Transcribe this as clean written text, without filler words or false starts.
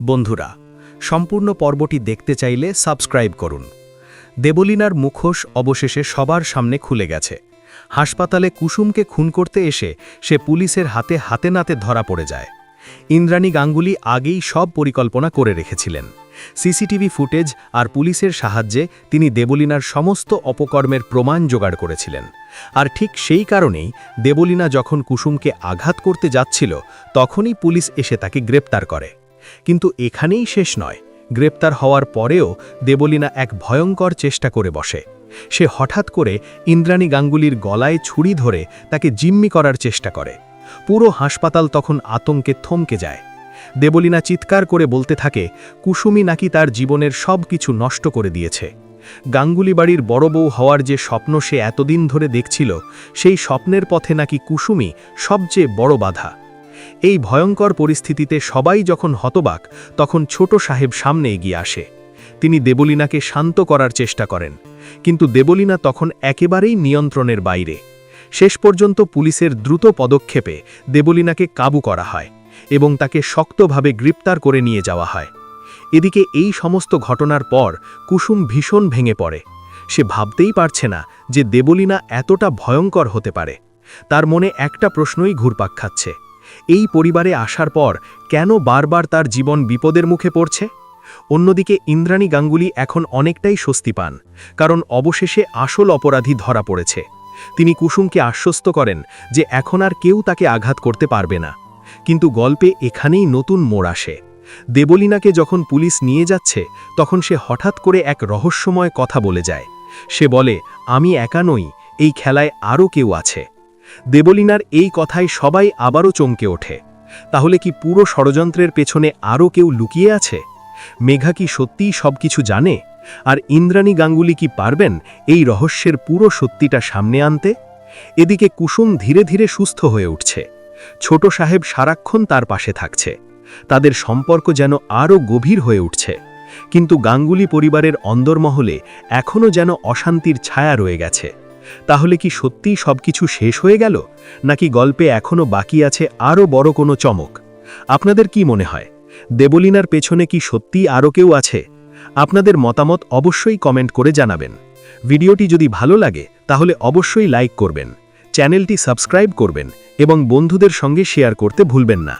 বন্ধুরা, সম্পূর্ণ পর্বটি দেখতে চাইলে সাবস্ক্রাইব করুন। দেবলীনার মুখোশ অবশেষে সবার সামনে খুলে গেছে। হাসপাতালে কুসুমকে খুন করতে এসে সে পুলিশের হাতে হাতে নাতে ধরা পড়ে যায়। ইন্দ্রাণী গাঙ্গুলি আগেই সব পরিকল্পনা করে রেখেছিলেন। সিসিটিভি ফুটেজ আর পুলিশের সাহায্যে তিনি দেবলীনার সমস্ত অপকর্মের প্রমাণ জোগাড় করেছিলেন। আর ঠিক সেই কারণেই দেবলীনা যখন কুসুমকে আঘাত করতে যাচ্ছিল, তখনই পুলিশ এসে তাকে গ্রেপ্তার করে। কিন্তু এখানেই শেষ নয়। গ্রেপ্তার হওয়ার পরেও দেবলীনা এক ভয়ঙ্কর চেষ্টা করে বসে। সে হঠাৎ করে ইন্দ্রাণী গাঙ্গুলির গলায় ছুরি ধরে তাকে জিম্মি করার চেষ্টা করে। পুরো হাসপাতাল তখন আতঙ্কে থমকে যায়। দেবলীনা চিৎকার করে বলতে থাকে কুসুমই নাকি তার জীবনের সব কিছু নষ্ট করে দিয়েছে। গাঙ্গুলি বাড়ির বড় বউ হওয়ার যে স্বপ্ন সে এতদিন ধরে দেখছিল, সেই স্বপ্নের পথে নাকি কুসুমই সবচেয়ে বড় বাধা। এই ভয়ঙ্কর পরিস্থিতিতে সবাই যখন হতবাক, তখন ছোট সাহেব সামনে এগিয়ে আসে। তিনি দেবলীনাকে শান্ত করার চেষ্টা করেন, কিন্তু দেবলীনা তখন একেবারেই নিয়ন্ত্রণের বাইরে। শেষ পর্যন্ত পুলিশের দ্রুত পদক্ষেপে দেবলীনাকে কাবু করা হয় এবং তাকে শক্তভাবে গ্রেপ্তার করে নিয়ে যাওয়া হয়। এদিকে এই সমস্ত ঘটনার পর কুসুম ভীষণ ভেঙে পড়ে। সে ভাবতেই পারছে না যে দেবলীনা এতটা ভয়ঙ্কর হতে পারে। তার মনে একটা প্রশ্নই ঘুরপাক খাচ্ছে, এই পরিবারে আসার পর কেন বারবার তার জীবন বিপদের মুখে পড়ছে? অন্যদিকে ইন্দ্রাণী গাঙ্গুলি এখন অনেকটাই স্বস্তি পান, কারণ অবশেষে আসল অপরাধী ধরা পড়েছে। তিনি কুসুমকে আশ্বস্ত করেন যে এখন আর কেউ তাকে আঘাত করতে পারবে না। কিন্তু গল্পে এখানেই নতুন মোড় আসে। দেবলীনাকে যখন পুলিশ নিয়ে যাচ্ছে, তখন সে হঠাৎ করে এক রহস্যময় কথা বলে যায়। সে বলে, আমি একা নই, এই খেলায় আরও কেউ আছে। দেবলীনার এই কথায় সবাই আবারও চমকে ওঠে। তাহলে কি পুরো ষড়যন্ত্রের পেছনে আরও কেউ লুকিয়ে আছে? মেঘা কি সত্যিই সবকিছু জানে? আর ইন্দ্রাণী গাঙ্গুলি কি পারবেন এই রহস্যের পুরো সত্যিটা সামনে আনতে? এদিকে কুসুম ধীরে ধীরে সুস্থ হয়ে উঠছে। ছোট সাহেব সারাক্ষণ তার পাশে থাকছে। তাদের সম্পর্ক যেন আরও গভীর হয়ে উঠছে। কিন্তু গাঙ্গুলি পরিবারের অন্দরমহলে এখনও যেন অশান্তির ছায়া রয়ে গেছে। তাহলে কি সত্যিই সবকিছু শেষ হয়ে গেল, নাকি গল্পে এখনও বাকি আছে আরও বড় কোনো চমক? আপনাদের কি মনে হয়, দেবলীনার পেছনে কি সত্যিই আরও কেউ আছে? আপনাদের মতামত অবশ্যই কমেন্ট করে জানাবেন। ভিডিওটি যদি ভালো লাগে তাহলে অবশ্যই লাইক করবেন, চ্যানেলটি সাবস্ক্রাইব করবেন এবং বন্ধুদের সঙ্গে শেয়ার করতে ভুলবেন না।